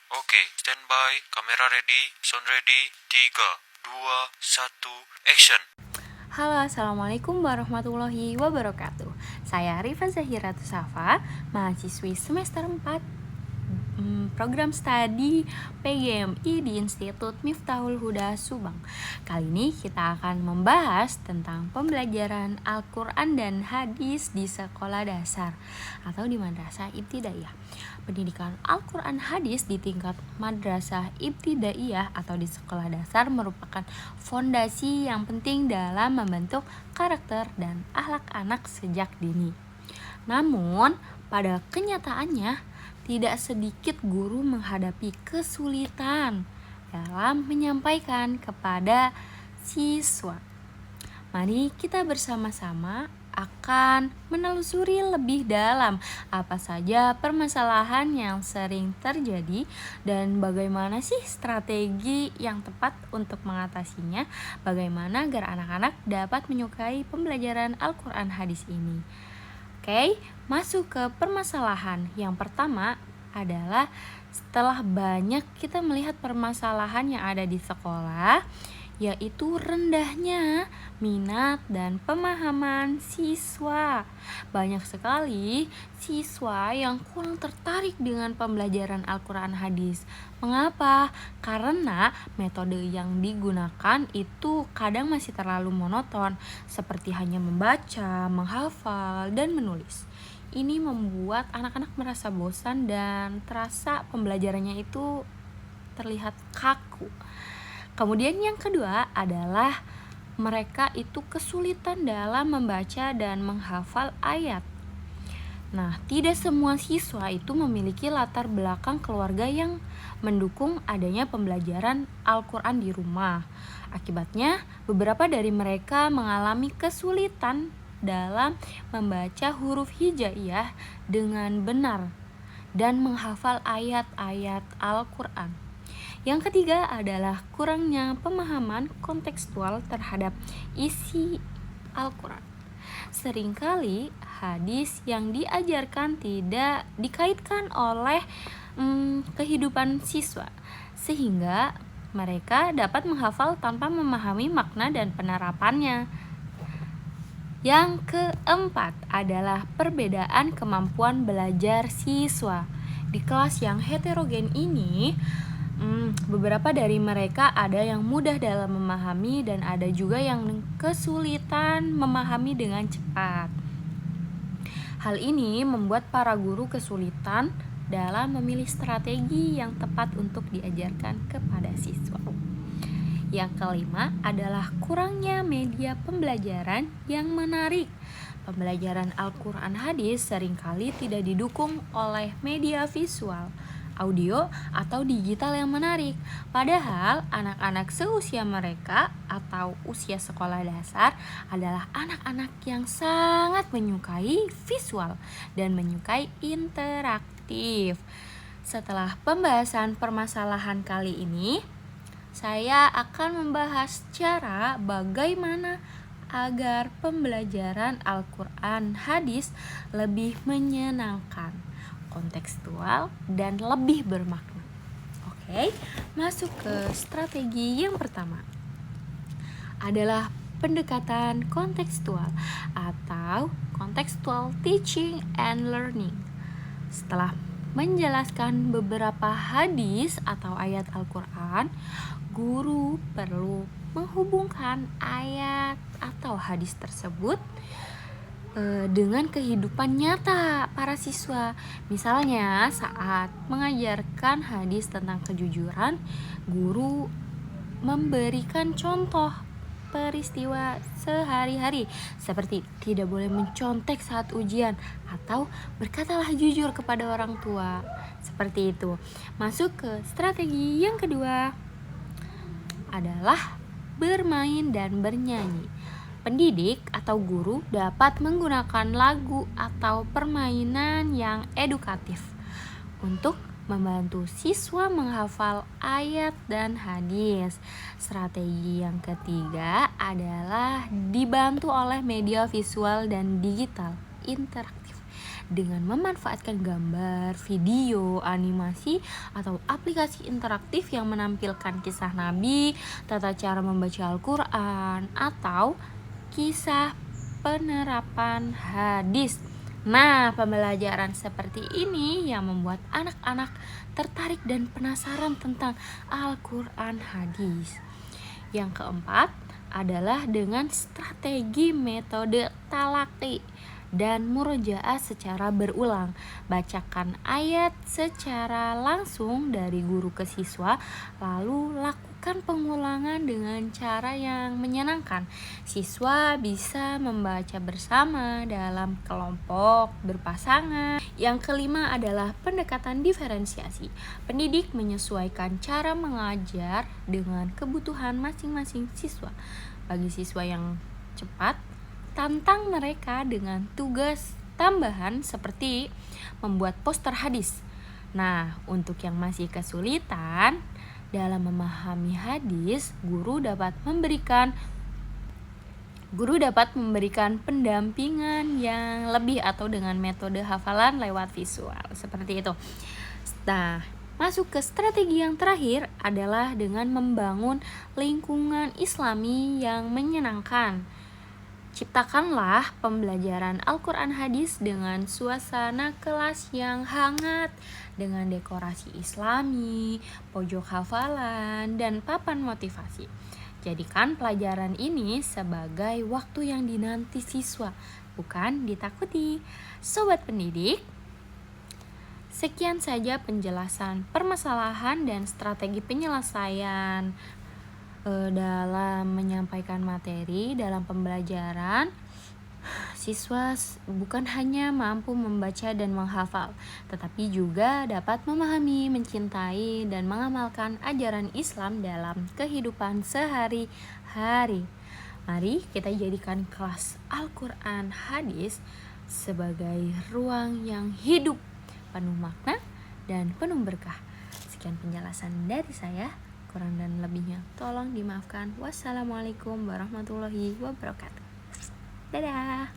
Oke, standby, kamera ready, sound ready, 3, 2, 1, action. Halo, Assalamualaikum warahmatullahi wabarakatuh. Saya Rifa Zahira Tusafa, mahasiswi semester 4 program studi PGMI di Institut Miftahul Huda Subang. Kali ini kita akan membahas tentang pembelajaran Al-Quran dan Hadis di sekolah dasar atau di madrasah ibtidaiyah. Pendidikan Al-Quran Hadis di tingkat madrasah ibtidaiyah atau di sekolah dasar merupakan fondasi yang penting dalam membentuk karakter dan akhlak anak sejak dini. Namun, pada kenyataannya, tidak sedikit guru menghadapi kesulitan dalam menyampaikan kepada siswa. Mari kita bersama-sama akan menelusuri lebih dalam apa saja permasalahan yang sering terjadi dan bagaimana sih strategi yang tepat untuk mengatasinya, bagaimana agar anak-anak dapat menyukai pembelajaran Al-Quran Hadis ini. Oke, masuk ke permasalahan. Yang pertama adalah setelah banyak kita melihat permasalahan yang ada di sekolah, yaitu rendahnya minat dan pemahaman siswa. Banyak sekali siswa yang kurang tertarik dengan pembelajaran Al-Quran Hadis. Mengapa? Karena metode yang digunakan itu kadang masih terlalu monoton, seperti hanya membaca, menghafal, dan menulis. Ini membuat anak-anak merasa bosan dan terasa pembelajarannya itu terlihat kaku. Kemudian yang kedua adalah mereka itu kesulitan dalam membaca dan menghafal ayat. Nah, tidak semua siswa itu memiliki latar belakang keluarga yang mendukung adanya pembelajaran Al-Quran di rumah. Akibatnya, beberapa dari mereka mengalami kesulitan dalam membaca huruf hijaiyah dengan benar dan menghafal ayat-ayat Al-Quran. Yang ketiga adalah kurangnya pemahaman kontekstual terhadap isi Al-Quran. Seringkali hadis yang diajarkan tidak dikaitkan oleh kehidupan siswa, sehingga mereka dapat menghafal tanpa memahami makna dan penerapannya. Yang keempat adalah perbedaan kemampuan belajar siswa. Di kelas yang heterogen ini, beberapa dari mereka ada yang mudah dalam memahami dan ada juga yang kesulitan memahami dengan cepat. Hal ini membuat para guru kesulitan dalam memilih strategi yang tepat untuk diajarkan kepada siswa. Yang kelima adalah kurangnya media pembelajaran yang menarik. Pembelajaran Al-Quran Hadis seringkali tidak didukung oleh media visual, audio, atau digital yang menarik. Padahal anak-anak seusia mereka atau usia sekolah dasar adalah anak-anak yang sangat menyukai visual dan menyukai interaktif. Setelah pembahasan permasalahan kali ini, saya akan membahas cara bagaimana agar pembelajaran Al-Quran Hadis lebih menyenangkan, kontekstual, dan lebih bermakna. Oke, masuk ke strategi yang pertama adalah pendekatan kontekstual atau contextual teaching and learning. Setelah menjelaskan beberapa hadis atau ayat Al-Quran, guru perlu menghubungkan ayat atau hadis tersebut dengan kehidupan nyata para siswa. Misalnya saat mengajarkan hadis tentang kejujuran, guru memberikan contoh peristiwa sehari-hari seperti tidak boleh mencontek saat ujian atau berkatalah jujur kepada orang tua. Seperti itu. Masuk ke strategi yang kedua adalah bermain dan bernyanyi. Pendidik atau guru dapat menggunakan lagu atau permainan yang edukatif untuk membantu siswa menghafal ayat dan hadis. Strategi yang ketiga adalah dibantu oleh media visual dan digital interaktif. dengan memanfaatkan gambar, video, animasi, atau aplikasi interaktif yang menampilkan kisah Nabi, tata cara membaca Al-Quran, atau kisah penerapan hadis. Nah, pembelajaran seperti ini yang membuat anak-anak tertarik dan penasaran tentang Al-Quran hadis. Yang keempat adalah dengan strategi metode talaqi dan murojaah secara berulang. Bacakan ayat secara langsung dari guru ke siswa, lalu lakukan pengulangan dengan cara yang menyenangkan. Siswa bisa membaca bersama dalam kelompok berpasangan. Yang kelima adalah pendekatan diferensiasi. Pendidik menyesuaikan cara mengajar dengan kebutuhan masing-masing siswa. Bagi siswa yang cepat, tantang mereka dengan tugas tambahan seperti membuat poster hadis. Nah, untuk yang masih kesulitan dalam memahami hadis, guru dapat memberikan pendampingan yang lebih atau dengan metode hafalan lewat visual, seperti itu. Nah, masuk ke strategi yang terakhir adalah dengan membangun lingkungan Islami yang menyenangkan. Ciptakanlah pembelajaran Al-Quran hadis dengan suasana kelas yang hangat, dengan dekorasi Islami, pojok hafalan, dan papan motivasi. Jadikan pelajaran ini sebagai waktu yang dinanti siswa, bukan ditakuti. Sobat pendidik, sekian saja penjelasan permasalahan dan strategi penyelesaian dalam menyampaikan materi dalam pembelajaran. Siswa bukan hanya mampu membaca dan menghafal, tetapi juga dapat memahami, mencintai, dan mengamalkan ajaran Islam dalam kehidupan sehari-hari. Mari kita jadikan kelas Al-Quran hadis sebagai ruang yang hidup, penuh makna, dan penuh berkah. Sekian penjelasan dari saya. Kurang dan lebihnya tolong dimaafkan. Wassalamualaikum warahmatullahi wabarakatuh. Dadah.